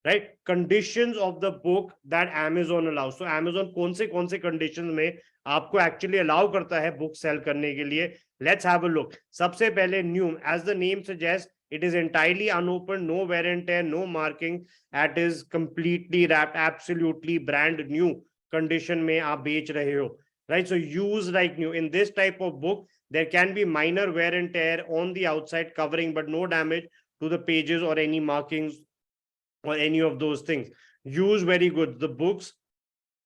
right? Conditions of the book that Amazon allows. So Amazon कौन से conditions में आपको actually allow करता है book sell करने के लिए? Let's have a look. सबसे पहले new, as the name suggests, it is entirely unopened, no wear and tear, no marking. It is completely wrapped, absolutely brand new condition में आप बेच रहे हो, right? So use like new. In this type of book, there can be minor wear and tear on the outside covering, but no damage to the pages or any markings or any of those things. Use very good. The books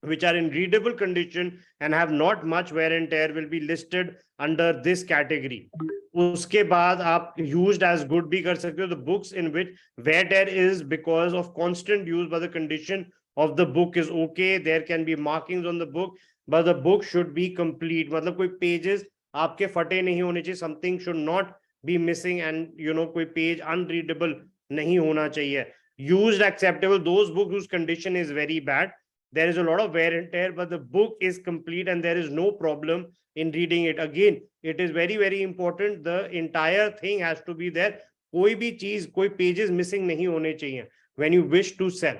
which are in readable condition and have not much wear and tear will be listed under this category. उसके बाद आप used as good भी कर सकते हो. The books in which wear tear is because of constant use, but the condition of the book is okay. There can be markings on the book, but the book should be complete. मतलब कोई pages आपके फटे नहीं होने चाहिए. Something should not be missing, and कोई page unreadable नहीं होना चाहिए. Used acceptable, those books whose condition is very bad, there is a lot of wear and tear, but the book is complete and there is no problem in reading it. Again, it is very, very important. The entire thing has to be there. कोई भी चीज, कोई pages missing नहीं होने चाहिए when you wish to sell.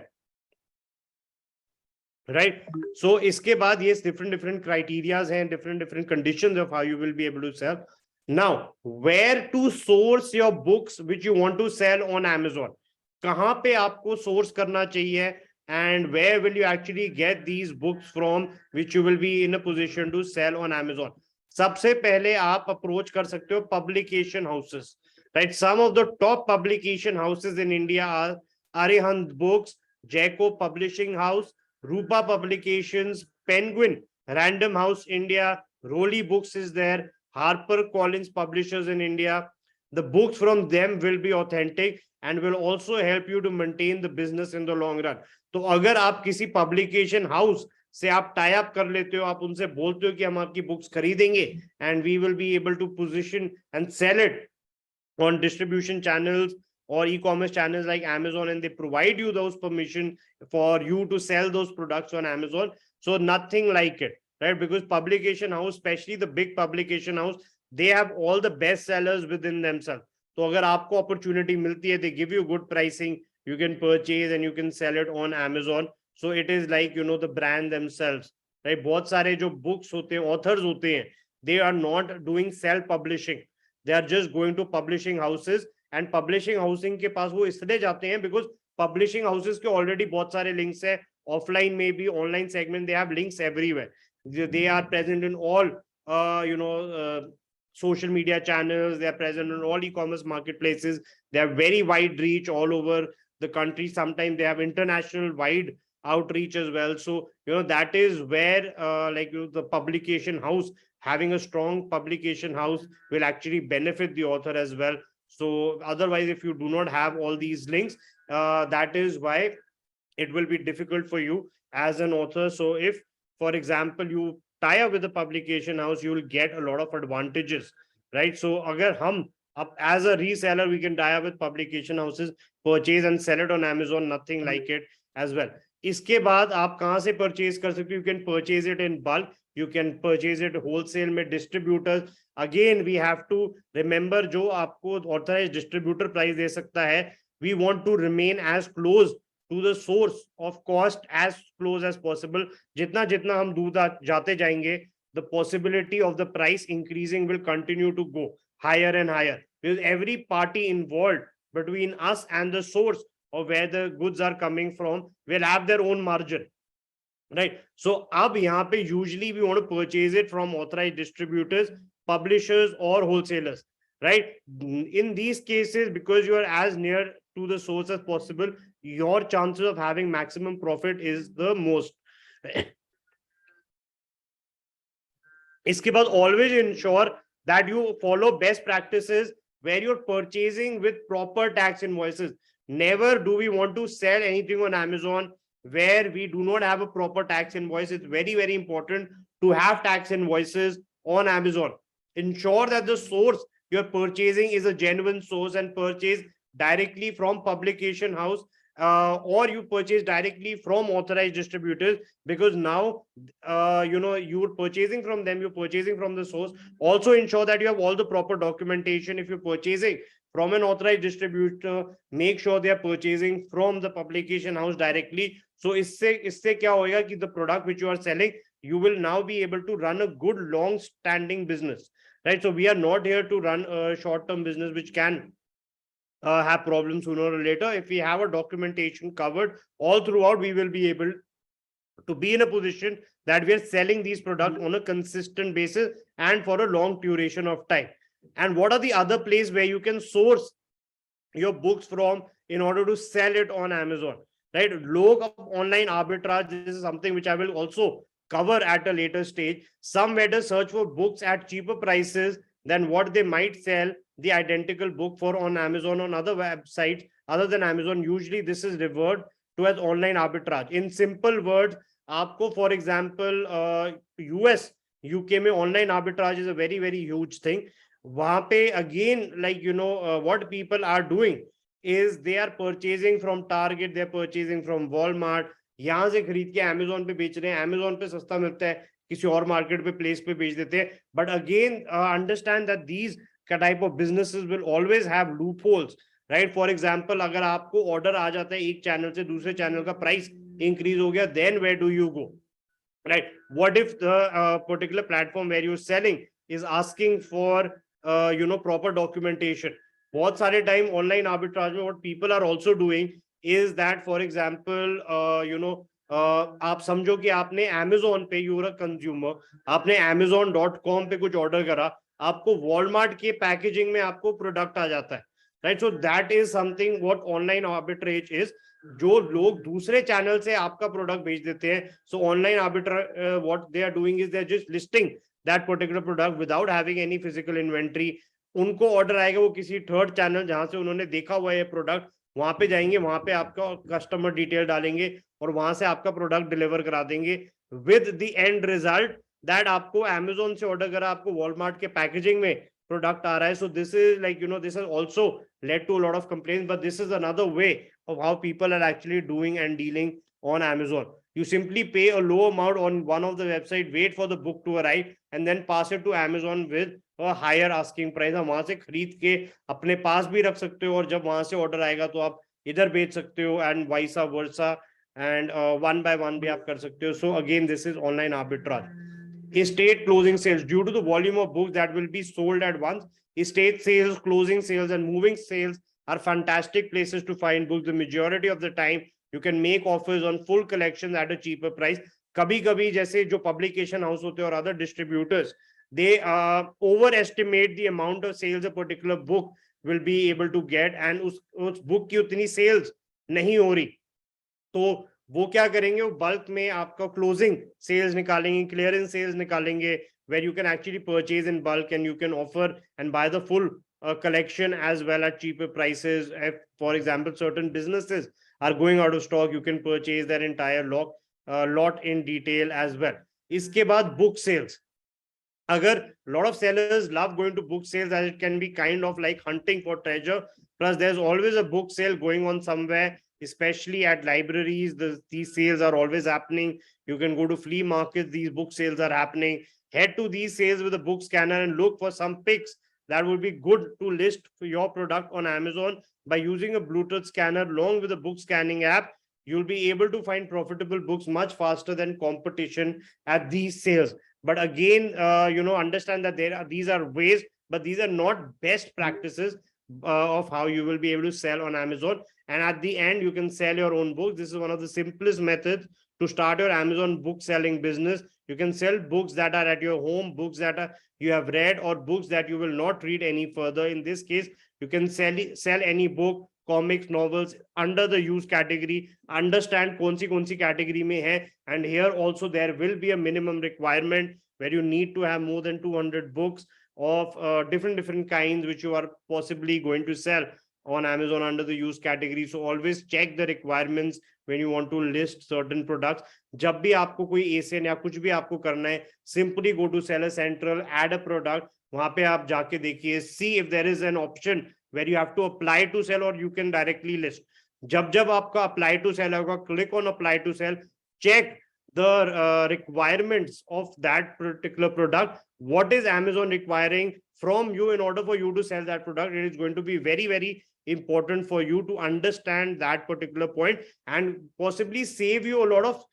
Right? So इसके बाद ये different criterias हैं, different conditions of how you will be able to sell. Now, where to source your books which you want to sell on Amazon? कहाँ पे आपको source करना चाहिए? And where will you actually get these books from which you will be in a position to sell on Amazon? सबसे पहले आप approach कर सकते हो publication houses, right? Some of the top publication houses in India are Arihant Books, Jaco Publishing House, Rupa Publications, Penguin, Random House India, Rolly Books is there, Harper Collins Publishers in India. The books from them will be authentic and will also help you to maintain the business in the long run. तो अगर आप किसी publication house से आप tie up कर लेते हो, आप उनसे बोलते हो कि हम आपकी बुक्स खरीदेंगे and we will be able to position and sell it on distribution channels or e-commerce channels like Amazon, and they provide you those permission for you to sell those products on Amazon. So nothing like it, right? Because publication house, especially the big publication house, they have all the best sellers within themselves. तो अगर आपको opportunity मिलती है, they give you good pricing, you can purchase and you can sell it on Amazon. So it is like, the brand themselves, right? बहुत सारे जो books होते हैं, authors होते हैं, they are not doing self publishing. They are just going to publishing houses, and publishing housing के पास वो इसलिए जाते हैं because publishing houses के already बहुत सारे links है, offline में भी, online segment, they have links everywhere. They are present in all social media channels. They are present in all e-commerce marketplaces. They have very wide reach all over the country. Sometimes they have international wide outreach as well. So that is where the publication house, having a strong publication house, will actually benefit the author as well. So otherwise, if you do not have all these links, that is why it will be difficult for you as an author. So if, for example, you tie up with a publication house, you will get a lot of advantages, right? So agar hum as a reseller, we can tie up with publication houses, purchase and sell it on Amazon, nothing like it as well. इसके बाद आप कहाँ से purchase कर सकते हो? You can purchase it in bulk. You can purchase it wholesale में distributors. Again, we have to remember जो आपको authorized distributor price दे सकता है. We want to remain as close to the source of cost as close as possible. जितना जितना हम दूर जाते जाएंगे, the possibility of the price increasing will continue to go higher and higher, because every party involved between us and the source of where the goods are coming from will have their own margin, right? So ab yahan pe usually we want to purchase it from authorized distributors, publishers or wholesalers, right? In these cases, because you are as near to the source as possible, your chances of having maximum profit is the most. इसके बाद always ensure that you follow best practices where you're purchasing with proper tax invoices. Never do we want to sell anything on Amazon where we do not have a proper tax invoice. It's very, very important to have tax invoices on Amazon. Ensure that the source you're purchasing is a genuine source and purchase directly from publication house, or you purchase directly from authorized distributors, because now you're purchasing from them, you're purchasing from the source. Also ensure that you have all the proper documentation if you're purchasing from an authorized distributor, make sure they are purchasing from the publication house directly. So इससे क्या होएगा कि the product which you are selling, you will now be able to run a good long standing business, right? So we are not here to run a short term business which can have problems sooner or later. If we have a documentation covered all throughout, we will be able to be in a position that we are selling these products on a consistent basis and for a long duration of time. And what are the other places where you can source your books from in order to sell it on Amazon, right? Log of online arbitrage, this is something which I will also cover at a later stage. Some vendors search for books at cheaper prices than what they might sell the identical book for on Amazon, on other websites other than Amazon. Usually this is referred to as online arbitrage. In simple words, आपको for example US UK में online arbitrage is a very huge thing. वहां पे again, like what people are doing is they are purchasing from Target, they are purchasing from Walmart. यहाँ से खरीद के Amazon पे बेच रहे हैं, Amazon पे सस्ता मिलता है, किसी और मार्केट पे प्लेस पे बेच देते हैं. But again, understand that these type of businesses will always have loopholes, right? For example, अगर आपको order आ जाता है एक चैनल से दूसरे चैनल का price increase हो गया, then where do you go, right? What if the particular platform where you're selling is asking for proper documentation? बहुत सारे time online arbitrage में what people are also doing is that, for example, आप समझो कि आपने Amazon पे, you're a consumer, आपने Amazon.com पे कुछ order करा, आपको Walmart के packaging में आपको product आ जाता है, right? So that is something what online arbitrage is. जो लोग दूसरे चैनल से आपका प्रोडक्ट भेज देते हैं, so online arbitrage, what they are doing is they're just listing that particular product without having any physical inventory. उनको ऑर्डर आएगा, वो किसी थर्ड चैनल जहां से उन्होंने देखा हुआ है प्रोडक्ट, वहां पे जाएंगे, वहां पे आपका कस्टमर डिटेल डालेंगे और वहां से आपका प्रोडक्ट डिलीवर करा देंगे, with the end result that आपको अमेजोन से ऑर्डर करा, आपको वॉलमार्ट के पैकेजिंग में प्रोडक्ट आ रहा है. So this is like this has also led to a lot of complaints, but this is another way of how people are actually doing and dealing on Amazon. You simply pay a low amount on one of the website, wait for the book to arrive, and then pass it to Amazon with a higher asking price. आप वहां से खरीद के अपने पास भी रख सकते हो और जब वहां से ऑर्डर आएगा तो आप इधर बेच सकते हो, and vice versa, and one by one भी आप कर सकते हो. So again this is online arbitrage. Estate closing sales, due to the volume of books that will be sold at once, estate sales, closing sales, and moving sales are fantastic places to find books. The majority of the time you can make offers on full collections at a cheaper price. कभी कभी जैसे जो publication house होते हैं और other distributors, they overestimate the amount of sales a particular book will be able to get, and उस book की उतनी sales नहीं हो रही, तो वो क्या करेंगे, वो बल्क में आपका क्लोजिंग सेल्स निकालेंगे, क्लियरेंस सेल्स निकालेंगे, where you can actually purchase in bulk and you can offer and buy the full collection as well at cheaper prices. If, for example, certain businesses are going out of stock, you can purchase their entire lot in detail as well. इसके बाद book sales. अगर lot of sellers love going to book sales as it can be kind of like hunting for treasure. Plus, there's always a book sale going on somewhere, especially at libraries. These sales are always happening. You can go to flea markets, these book sales are happening. Head to these sales with a book scanner and look for some picks that would be good to list for your product on Amazon. By using a Bluetooth scanner along with a book scanning app, you'll be able to find profitable books much faster than competition at these sales. But again, understand that these are ways, but these are not best practices of how you will be able to sell on Amazon. And at the end, you can sell your own books. This is one of the simplest methods to start your Amazon book selling business. You can sell books that are at your home, books that you have read, or books that you will not read any further. In this case, you can sell any book, comics, novels under the use category. Understand kaun si category mein hai. And here also there will be a minimum requirement where you need to have more than 200 books of different kinds which you are possibly going to sell on Amazon under the use category. So always check the requirements when you want to list certain products. जब भी आपको कोई ASIN या कुछ भी आपको करना है, simply go to Seller Central, add a product. वहां पे आप जाके देखिए, see if there is an option where you have to apply to sell or you can directly list. जब आपका apply to sell होगा, click on apply to sell, check the requirements of that particular product. What is Amazon requiring? from you in order for you to sell that product. It is going to be very, very important for you to understand that particular point, and possibly save you a lot of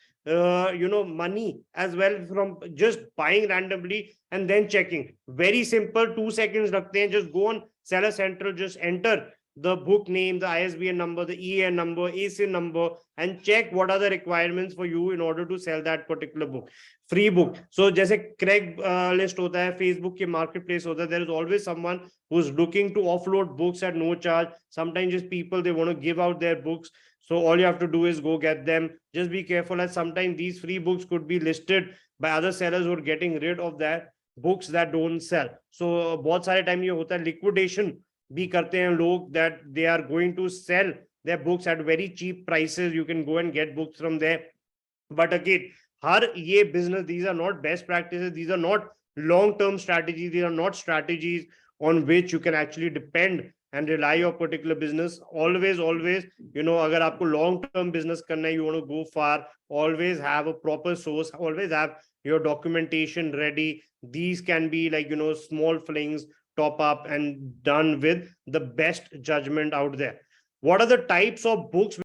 money as well from just buying randomly and then checking. Very simple, 2 seconds rakhte hain, just go on Seller Central, just enter the book name, the ISBN number, the EAN number, ASIN number, and check what are the requirements for you in order to sell that particular book. Free book. So जैसे Craig list होता है, Facebook के marketplace होता है, there is always someone who's looking to offload books at no charge. Sometimes just people, they want to give out their books. So all you have to do is go get them. Just be careful, as sometimes these free books could be listed by other sellers who are getting rid of their books that don't sell. So बहुत सारे time ये होता है liquidation भी करते हैं लोग, that they are going to sell their books at very cheap prices. You can go and get books from there. But again, हर ये business, these are not best practices. These are not long-term strategies. These are not strategies on which you can actually depend and rely your particular business. Always, अगर आपको long-term business करना है, you want to go far, always have a proper source, always have your documentation ready. These can be like, small flings, top up, and done with the best judgment out there. What are the types of books